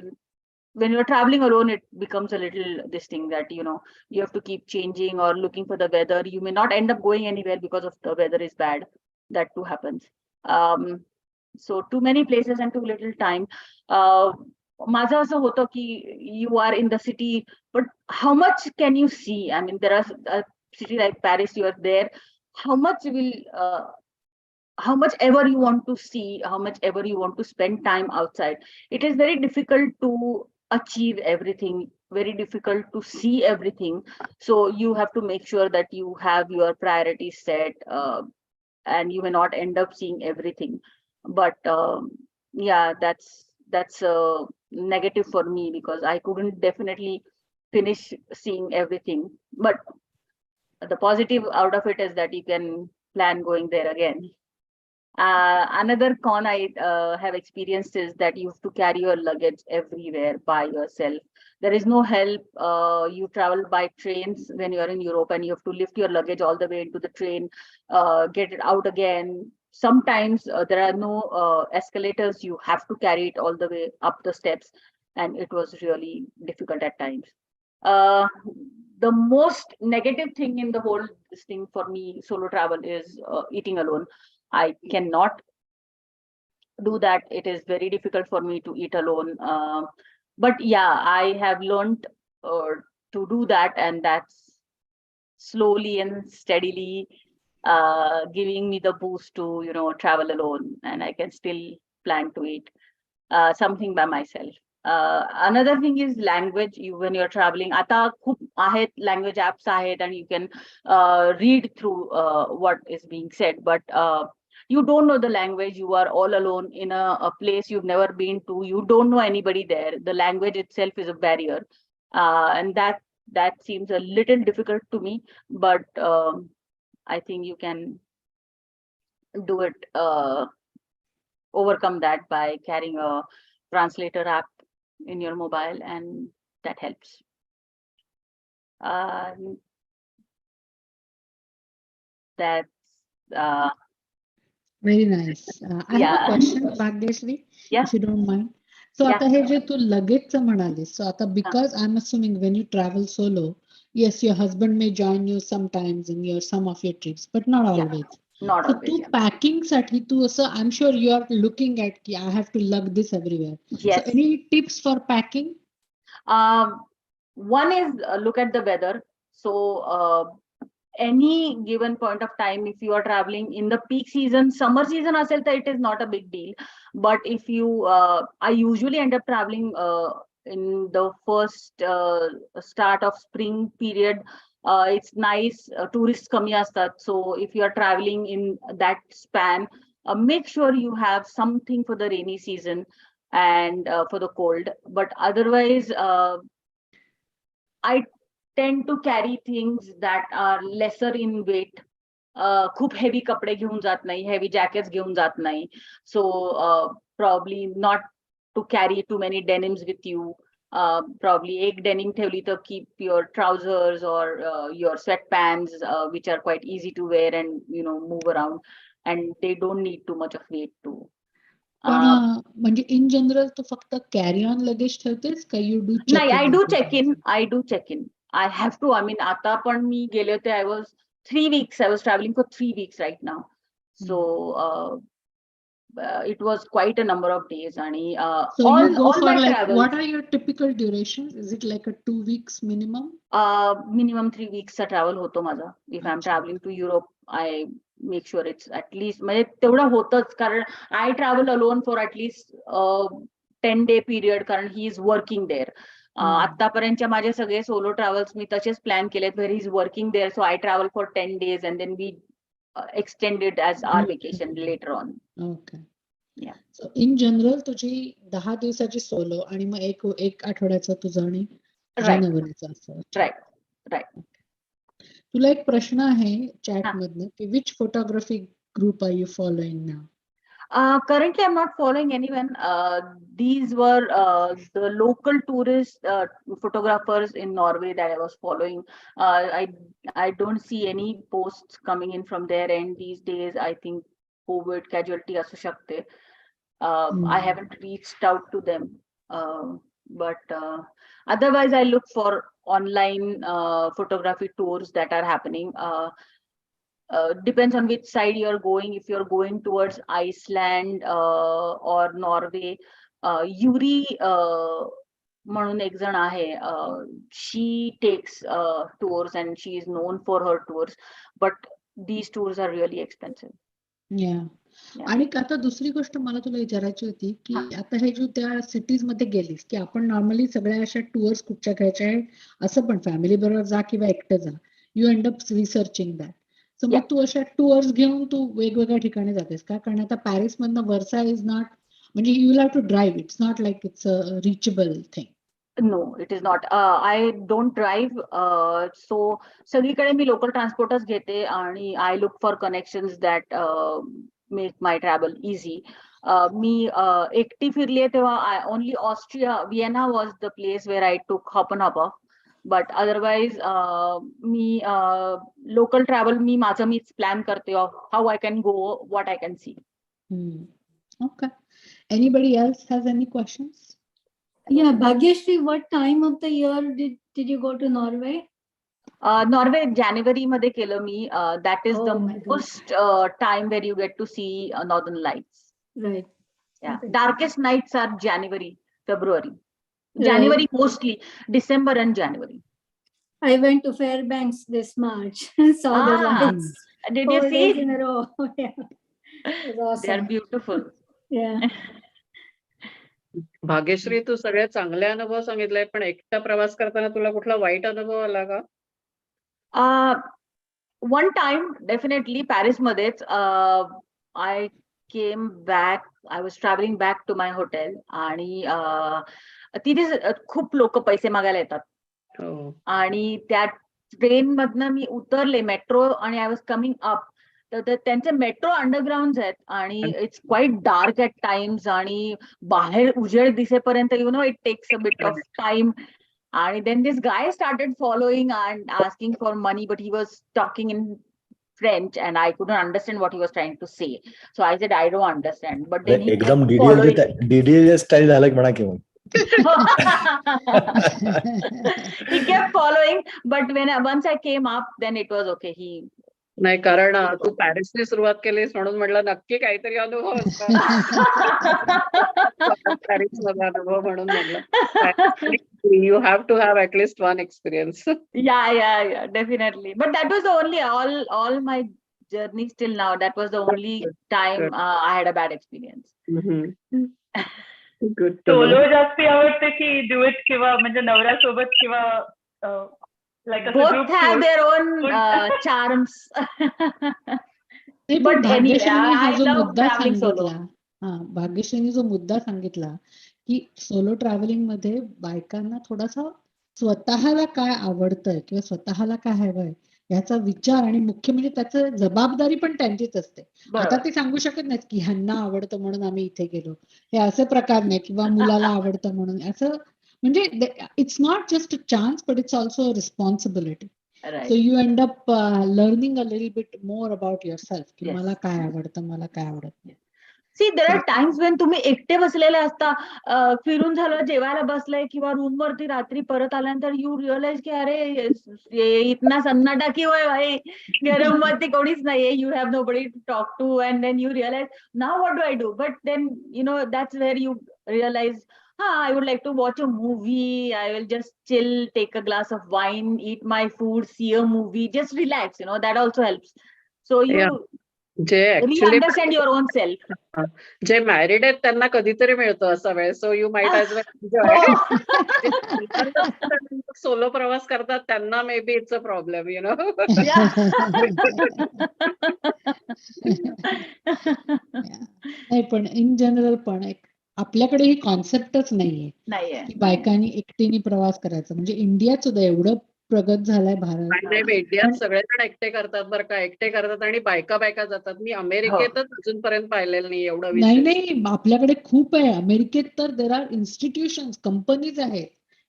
when you're traveling alone, it becomes a little this thing that, you have to keep changing or looking for the weather. You may not end up going anywhere because of the weather is bad. That too happens. So too many places and too little time. माझं असं होतं की you are in the city, but how much can you see? I mean, there are a city like Paris, you are there. How much will how much ever you want to see, how much ever you want to spend time outside, it is very difficult to achieve everything, very difficult to see everything. So you have to make sure that you have your priorities set, and you may not end up seeing everything. But yeah, that's a negative for me because I couldn't definitely finish seeing everything. But the positive out of it is that you can plan going there again. Another con I have experienced is that you have to carry your luggage everywhere by yourself. There is no help. You travel by trains when you are in Europe and you have to lift your luggage all the way into the train, get it out again. Sometimes there are no escalators. You have to carry it all the way up the steps. And it was really difficult at times. Uh, the most negative thing in the whole this thing for me, solo travel, is eating alone. I cannot do that. It is very difficult for me to eat alone. But yeah, I have learned to do that, and that's slowly and steadily giving me the boost to travel alone, and I can still plan to eat something by myself. Another thing is language. When you're traveling, आता खूप आहेत language apps आहेत, and you can read through what is being said. But you don't know the language. You are all alone in a place you've never been to. You don't know anybody there. The language itself is a barrier, and that seems a little difficult to me. But I think you can do it. Overcome that by carrying a translator app in your mobile, and that helps. That's Very nice. I have a yeah. question, Bhagdeshri, Yeah. if you don't mind. So Yeah. आता हे जे तू लगेच म्हणालीस, so आता because I'm assuming when you travel solo, yes, your husband may join you sometimes in some of your trips, but not always. Not So always. तू packing साठी तू असं, I'm sure you are looking at की I have to lug this everywhere. Yes. So any tips for packing? One is look at the weather. So any given point of time, if you are traveling in the peak season, summer season asil तर it is not a big deal. But if you I usually end up traveling in the first start of spring period. It's nice, tourists kami astat. So if you are traveling in that span, make sure you have something for the rainy season and for the cold. But otherwise, I tend to carry things that are lesser in weight. खूप heavy कपडे घेऊन जात नाही, heavy jackets घेऊन जात नाही. So probably not to carry too many denims with you. Probably एक denim ठेवली तर keep your trousers or your sweatpants, which are quite easy to wear and move around, and they don't need too much of weight too. पण म्हणजे in general तू फक्त carry on luggage ठेवतेस का you do check नाही, in? I do check in. I do check in. I have to. I mean, आता पण मी गेले होते. I was 3 weeks. I was traveling for 3 weeks right now. So it was quite a number of days. And so you go all for my like, travels, what are your typical durations? Is it like a 2 weeks minimum? Minimum 3 weeks चा travel होतो माझा. If I'm traveling to Europe, I make sure it's at least म्हणजे तेवढं होतच, कारण I travel alone for at least 10-day period, कारण he is working there. आतापर्यंतच्या माझे सगळे सोलो ट्रॅव्हल्स मी तसेच प्लॅन केलेत, where is working there, so I travel for 10 days and then we extended as our vacation later on. Okay. So in general तुझी 10 दिवसाची solo आणि मग एक आठवड्याचं तुझं आणि तुझ्या नवऱ्याचं असं. राईट. तुला एक प्रश्न आहे चॅट मधनं की which photography group are you following नाव? Currently, I'm not following anyone. These were the local tourist photographers in Norway that I was following. I don't see any posts coming in from their end these days. I think COVID casualty asu shakte. I haven't reached out to them. But otherwise, I look for online photography tours that are happening. Depends on which side you're going. If you're going towards Iceland or Norway, Yuri म्हणून एक जण आहे, she takes tours and she is known for her tours, but these tours are really expensive. आणि आता दुसरी गोष्ट मला तुला विचारायची होती की आता हे जो त्या सिटीज मध्ये गेलीस की आपण नॉर्मली सगळ्या अशा टूर्स कुठच्या घ्यायच्या आहे असं पण फॅमिली बरोबर जा किंवा एकटं जा, you end up researching that. So मग तू अशा टूर्स घेऊन तू वेगवेगळ्या ठिकाणी जातेस का? कारण आता पॅरिस मधनं वर्सा इज नॉट, म्हणजे you will have to drive, it's not like it's a reachable thing. No, it is not. I don't drive, so सगळीकडे मी लोकल ट्रान्सपोर्टच घेते आणि I look for connections that make my travel easy. मी एकटी फिरलीये तेव्हा only Austria, Vienna was the place where I took hop and hop off. But otherwise मी local travel मीच प्लॅन करते of how I can go, what I can see. Okay. Anybody else has any questions? Yeah, Bhagyashree, what time of the year did you go to Norway? Norway January मध्ये केलं मी. That is the Oh my God. most time where you get to see northern lights. Right. Yeah, Okay. darkest nights are January, February. Right. January mostly, December and January. I went to Fairbanks this March. Saw the lights Did you 4 see? days in a row. Yeah. It was They are awesome. beautiful. Yeah. Bhagyashree, तू सगळ्यात चांगले अनुभव सांगितलाय, पण एकटा प्रवास करताना तुला कुठला वाईट अनुभव आला का? One time, definitely Paris मध्येच. I came back. I was traveling back to my hotel आणि तिथे खूप लोक पैसे मागायला येतात. हो. आणि त्या ट्रेन मधनं मी उतरले मेट्रो आणि आय वॉज कमिंग अप. तर त्यांचे मेट्रो अंडरग्राऊंड आहेत आणि it's quite dark at times आणि बाहेर उजेड दिसेपर्यंत you know it takes a bit of time. आणि then this guy started following and asking for money, but he was talking in French and I couldn't understand what he was trying to say. So I said, I don't understand. But then he एकदम kept following. DDL style झालं म्हणा की मग. He kept following, but once I came up, then it was okay. नाही, कारण तू पॅरिसने सुरुवात केलीस म्हणून म्हटलं नक्की काहीतरी अनुभव पॅरिस मध्ये अनुभव म्हणून म्हटलं you have to have at least one experience. Yeah, definitely. But that was the only all my journeys till now. That was the only time I had a bad experience. Good. Solo जास्ती आवडते की duet किंवा म्हणजे नवऱ्यासोबत किंवा like a Both group have tour? their own charms. नाही, पण But anyway, भाग्यश्रीने हा I जो love मुद्दा traveling सांगितला, solo. भाग्यश्रीने जो मुद्दा सांगितला की सोलो ट्रॅव्हलिंग मध्ये बायकांना थोडासा स्वतःला काय आवडतंय किंवा स्वतःला काय हवंय याचा विचार आणि मुख्य म्हणजे त्याचं जबाबदारी पण त्यांचीच असते. आता ते सांगू शकत नाहीत की ह्यांना आवडतं म्हणून आम्ही इथे गेलो, हे असे प्रकार नाही, किंवा मुलाला आवडतं म्हणून असं. म्हणजे it's not just a chance but it's also a responsibility. Right. So you end up learning a little bit more about yourself की Yes. मला काय आवडतं, मला काय आवडत नाही. See, there are times when तुम्ही एकटे बसलेले असता, फिरून झालं, जेवायला बसलाय किंवा रूम वरती रात्री परत आल्यानंतर यू रिअलाइज की अरे इतना सन्नाटा की होय भाई, गरम मध्ये कोणीच नाहीये, you have nobody to talk to, and then you realize now what do I do. But then you know that's where you realize I would like to watch a movie. I will just chill, take a glass of wine, eat my food, see a movie, just relax. You know, that also helps. So J actually Re-understand your own self. J married आहेत त्यांना कधीतरी मिळतो असा वेळ. So you might as well enjoy. Solo प्रवास करतात त्यांना may be it's a problem, you know. नाही, पण इन जनरल पण आपल्याकडे ही कॉन्सेप्टच नाहीये नाहीये. की बायकांनी एकटीने प्रवास करायचा. म्हणजे इंडियात सुद्धा एवढं प्रगत झालाय भारत. नाही, इंडियात सगळेजण एकटे करतात बरं का, एकटे करतात आणि बायका जातात. मी अमेरिकेतच अजूनपर्यंत पाहिलेलं नाही एवढं नाही विशेष. नाही, आपल्याकडे खूप आहे. अमेरिकेत तर देर आर इन्स्टिट्यूशन्स, कंपनीज आहेत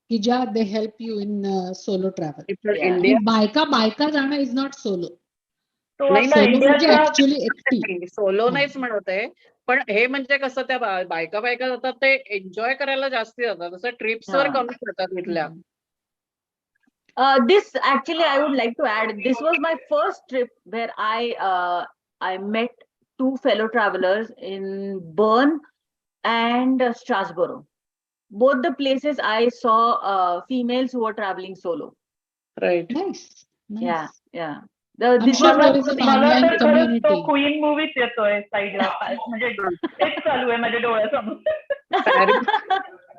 की ज्या they help you in solo travel. India बायका जाणं इज नॉट सोलो. तो नाही, आता सोलो म्हणजे इंडियाचा ऍक्च्युअली एकटी. सोलो नाहीच म्हणत आहे, पण हे म्हणजे कसं त्या बायका जातात ते एन्जॉय करायला जास्ती जातात. तसं ट्रिप्सवर कमी जातात इथल्या. This actually, I would like to add, this was my first trip where I met two fellow travelers in Bern and Strasbourg. Both the places I saw females who were traveling solo. Right. Nice. Yeah, yeah. I'm This sure was there is an मला online तर खरंच तो community. Queen मूवीच येतोय साईडला. म्हणजे तेच चालू आहे माझ्या डोळ्यासमोर.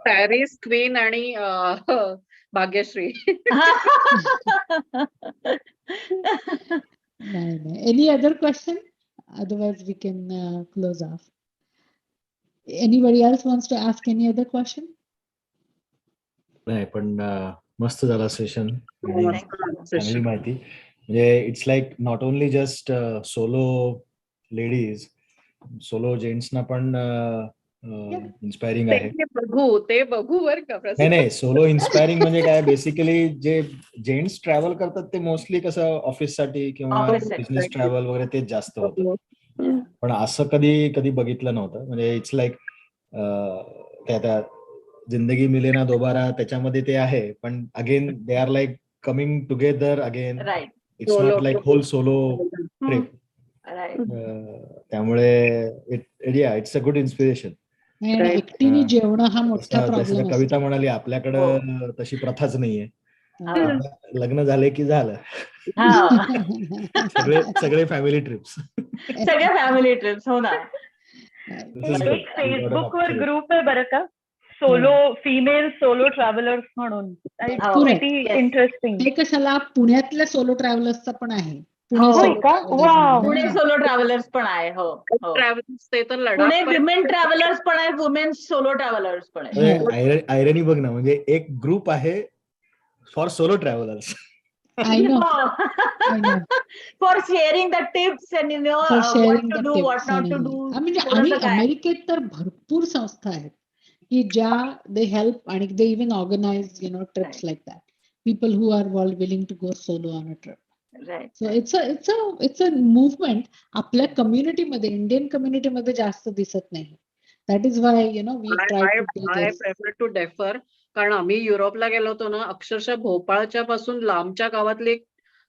पॅरिस क्वीन आणि भाग्यश्री. नाही. Any other question? Otherwise we can close off. Anybody else wants to ask any other question? नाही, पण मस्त झाला सेशन आणि चांगली माहिती. म्हणजे it's like not only just solo ladies, solo जेंट्सना पण इन्स्पायरिंग आहे. ते बघू बरं का. नाही, सोलो इन्स्पायरिंग म्हणजे काय, बेसिकली जे जेंट्स ट्रॅव्हल करतात ते मोस्टली कसं ऑफिससाठी किंवा Office-साठी. बिझनेस ट्रॅव्हल वगैरे तेच जास्त होतं. पण असं कधी बघितलं नव्हतं. म्हणजे इट्स लाईक त्या जिंदगी मिले ना दोबारा त्याच्यामध्ये ते आहे, पण again they are like coming together again. Right. It's not like whole solo trip. Right. त्यामुळे इट्स अ गुड इन्स्पिरेशन. एकटीने जेवणं हा मोठा जसं प्रॉब्लेम कविता असतो. म्हणाली, आपल्याकडं तशी प्रथाच नाहीये. लग्न झाले की झालं, सगळे फॅमिली ट्रिप्स. सगळ्या फॅमिली ट्रिप्स. हो ना. एक फेसबुकवर ग्रुप आहे बरं का, फिमेल सोलो ट्रॅव्हलर्स म्हणून. इंटरेस्टिंग. ते कशाला, पुण्यातल्या सोलो ट्रॅव्हलर्सचा पण आहे. पुणे सोलो ट्रॅव्हलर्स पण आहे. हो, ट्रॅव्हल्स ते तर पुणे लडाख विमेन ट्रॅव्हलर्स पण आहे, वुमेन सोलो ट्रॅव्हलर्स पण आहे. आयरनी बघ ना, म्हणजे एक ग्रुप आहे for solo travellers. I know. For sharing the tips and what to do, what not to do. आणि अमेरिकेत तर भरपूर संस्था आहेत की ज्या दे हेल्प आणि they even organize trips like that. People who are willing to go solo on a trip. So it's a movement. आपल्या कम्युनिटीमध्ये, इंडियन कम्युनिटीमध्ये जास्त दिसत नाही. That is why we try I prefer to defer. कारण आम्ही युरोपला गेलो होतो ना, अक्षरशः भोपाळच्या पासून लांबच्या गावातली एक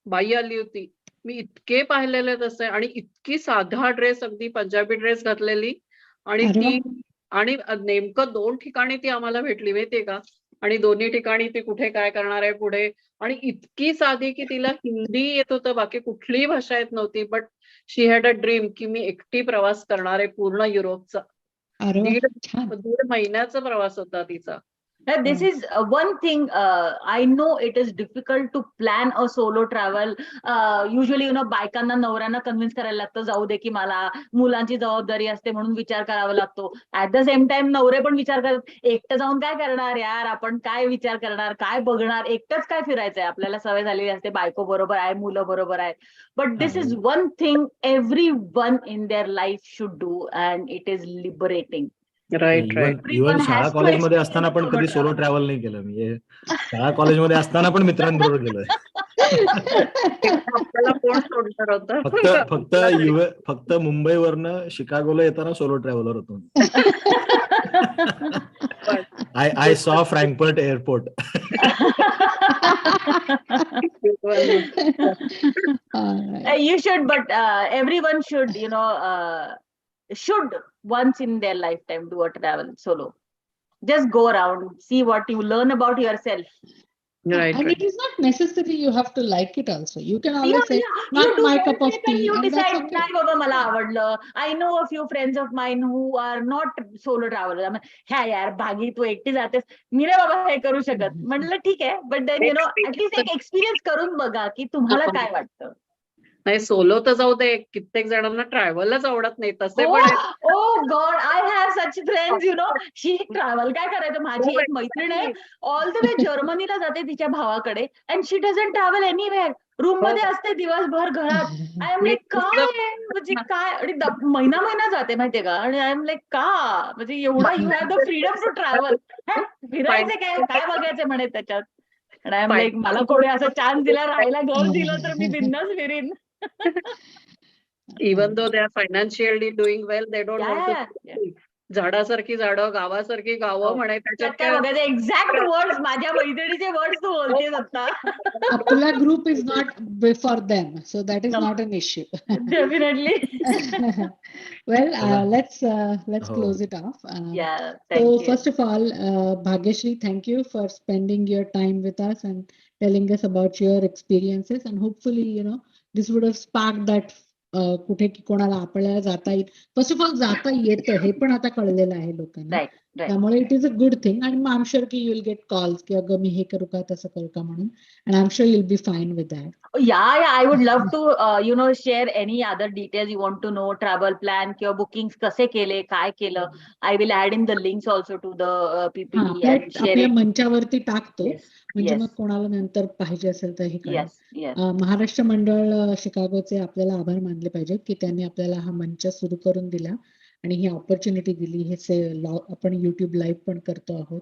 बाई आली होती. मी इतके पाहिलेले तसे, आणि इतकी साधा ड्रेस, अगदी पंजाबी ड्रेस घातलेली, आणि नेमकं 2 ठिकाणी ती आम्हाला भेटली माहितीये का. आणि दोन्ही ठिकाणी ती कुठे काय करणार आहे पुढे, आणि इतकी साधी की तिला हिंदी येत होतं, बाकी कुठलीही भाषा येत नव्हती. But she had a dream की मी एकटी प्रवास करणार आहे पूर्ण युरोपचा. 1.5 महिन्याचा प्रवास होता तिचा. This is one thing. I know it is difficult to plan a solo travel. Usually, बायकांना नवऱ्यांना कन्व्हिन्स करायला लागतं, जाऊ दे की मला मुलांची जबाबदारी असते म्हणून विचार करावा लागतो. ऍट द सेम टाइम नवरे पण विचार करतात, एकटं जाऊन काय करणार यार, आपण काय विचार करणार, काय बघणार, एकटंच काय फिरायचंय. आपल्याला सवय झालेली असते, बायको बरोबर आहे, मुलं बरोबर आहे. But this is one thing every one in their life should do, and it is liberating. Even शाळा कॉलेजमध्ये असताना पण कधी सोलो ट्रॅव्हल नाही केलं मी. शाळा कॉलेजमध्ये असताना पण मित्रांबरोबर गेलोय. फक्त मुंबईवरनं शिकागोला येताना सोलो ट्रॅव्हलर होतो. I saw Frankfurt airport. You should, but everyone should, should once in their lifetime do a travel solo. Just go around, see what you learn about yourself. Right, And right. it is not necessary you have to like it also. You can Yeah, always say, yeah. You not do my one cup of trip and tea, you and that's decide, okay. नाही बाबा मला आवडलं. I know a few friends of mine who are not solo travelers. ह्या यार भागी तू एकटी जातेस, मी नाही बाबा हे करू शकत. म्हटलं ठीक आहे, but then at least एक एक्सपिरियन्स करून बघा की तुम्हाला काय वाटतं. नाही, सोलो तर जाऊ दे, कित्येक जणांना ट्रॅव्हलच आवडत नाही, तसे पण आहेत. Oh God, I have such friends, she travel. काय करायचं, माझी एक मैत्रीण आहे, ऑल द वे जर्मनीला जाते तिच्या भावाकडे, and she doesn't travel anywhere. Room मध्ये असते दिवसभर घरात. आय एम लाईक काय म्हणजे काय, आणि महिना जाते माहितीये का, आणि आय एम लाईक का, म्हणजे एवढा you have the freedom to travel. फिरायचं काय बघायचं म्हणे त्याच्यात. आणि आय एम लाईक मला कोणी असं चान्स दिला, राहायला घर दिलं तर मी बिंदास फिरीन. Even though they are financially doing well, they don't want to. झाडासारखी झाडं, गावासारखी गावं म्हणे, त्याच्यात काय बघायचं. एक्झॅक्ट वर्ड्स, माझ्या मैत्रिणीचे वर्ड्स तू बोलतेस आता. आपला group is not for them, so that is not an issue. Definitely. Well, let's close it off. Yeah, So thank you. first of all, Bhagyashree, thank you for spending your time with us and telling us about your experiences, and hopefully, this would have sparked that कुठे कोणाला आपल्याला जाता येईल. First of all जाता येतं हे पण आता कळलेलं आहे लोकांना. त्यामुळे it is a good thing. आणि मग आय एम शुअर की यू विल गेट कॉल्स की अगं मी हे करू का तसं करू का म्हणून. And I am sure you will be fine with that. Yeah, I would love to, share any other details you want to know, travel plan किंवा bookings कसे केले, काय केलं. I will add in the links also to the PPT and share आपल्या it. मंचावरती टाकतो. म्हणजे Yes. मग कोणाला नंतर पाहिजे असेल तर हे कळेल. Yes. महाराष्ट्र मंडळ शिकागोचे आपल्याला आभार मानले पाहिजेत की त्यांनी आपल्याला हा मंच सुरू करून दिला आणि ही ऑपॉर्च्युनिटी दिली. हे आपण युट्यूब लाईव्ह पण करतो आहोत.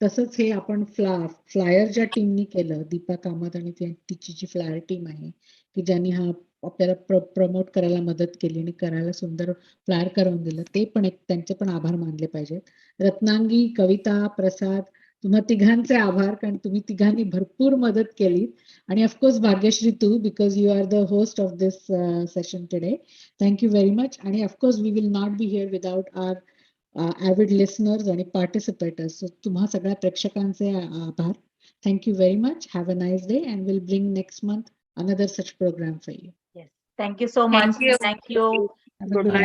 तसंच हे आपण फ्लायर ज्या टीमनी केलं, दीपा कामत आणि तिची जी फ्लायर टीम आहे की ज्यांनी हा आपल्याला प्रमोट करायला मदत केली आणि करायला सुंदर फ्लायर करून दिलं, ते पण त्यांचे पण आभार मानले पाहिजेत. रत्नांगी, कविता, प्रसाद, तुम्हा तिघांचे आभार, कारण तुम्ही तिघांनी भरपूर मदत केली. आणि ऑफकोर्स भाग्यश्री तू, because you are the host of this session today. Thank you very much. आणि of course we will not be here without our avid listeners आणि participators. So तुम्हा सगळ्या प्रेक्षकांचे आभार. Thank you very much. Have a nice day, and we'll bring next month another such program for you. Yes. Thank you so much. Thank you. Have a good Good night.